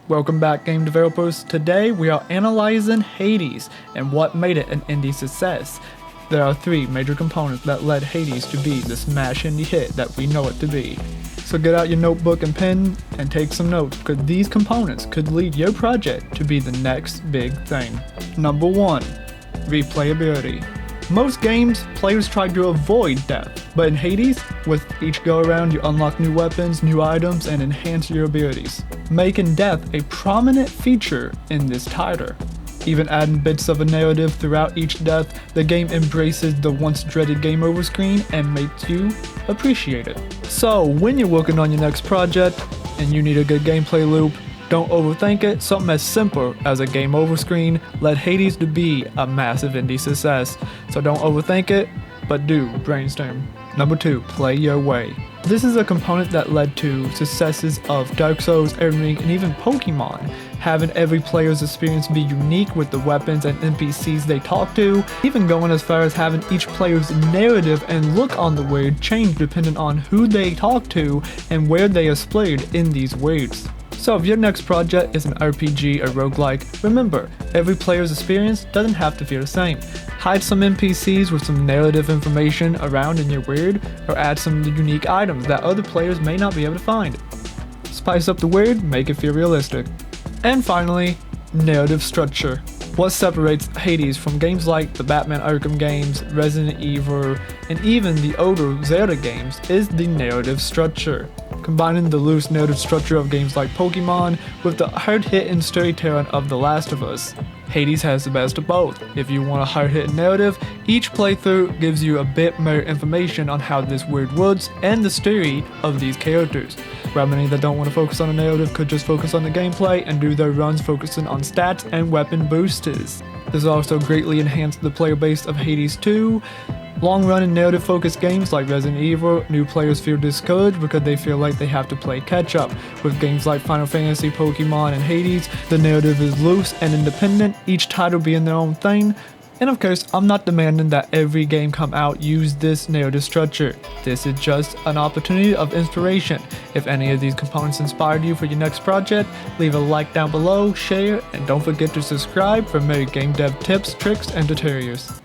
Welcome back, game developers. Today we are analyzing Hades and what made it an indie success. There are three major components that led Hades to be the smash indie hit that we know it to be. So get out your notebook and pen and take some notes, because these components could lead your project to be the next big thing. Number 1. Replayability. Most games, players try to avoid death, but in Hades, with each go around you unlock new weapons, new items, and enhance your abilities, making death a prominent feature in this title. Even adding bits of a narrative throughout each death, the game embraces the once dreaded game over screen and makes you appreciate it. So when you're working on your next project and you need a good gameplay loop, don't overthink it. Something as simple as a game over screen led Hades to be a massive indie success. So don't overthink it, but do brainstorm. Number 2, play your way. This is a component that led to successes of Dark Souls, Elden Ring, and even Pokemon. Having every player's experience be unique with the weapons and NPCs they talk to, even going as far as having each player's narrative and look on the world change depending on who they talk to and where they are splayed in these worlds. So if your next project is an RPG or roguelike, remember, every player's experience doesn't have to feel the same. Hide some NPCs with some narrative information around in your world, or add some unique items that other players may not be able to find. Spice up the world, make it feel realistic. And finally, narrative structure. What separates Hades from games like the Batman Arkham games, Resident Evil, and even the older Zelda games is the narrative structure. Combining the loose narrative structure of games like Pokemon with the hard-hitting storytelling of The Last of Us, Hades has the best of both. If you want a hard-hitting narrative, each playthrough gives you a bit more information on how this world works and the story of these characters. While many that don't want to focus on the narrative could just focus on the gameplay and do their runs focusing on stats and weapon boosters. This also greatly enhanced the player base of Hades 2. Long-running narrative-focused games like Resident Evil, new players feel discouraged because they feel like they have to play catch-up. With games like Final Fantasy, Pokemon, and Hades, the narrative is loose and independent, each title being their own thing. And of course, I'm not demanding that every game come out use this narrative structure. This is just an opportunity of inspiration. If any of these components inspired you for your next project, leave a like down below, share, and don't forget to subscribe for more game dev tips, tricks, and tutorials.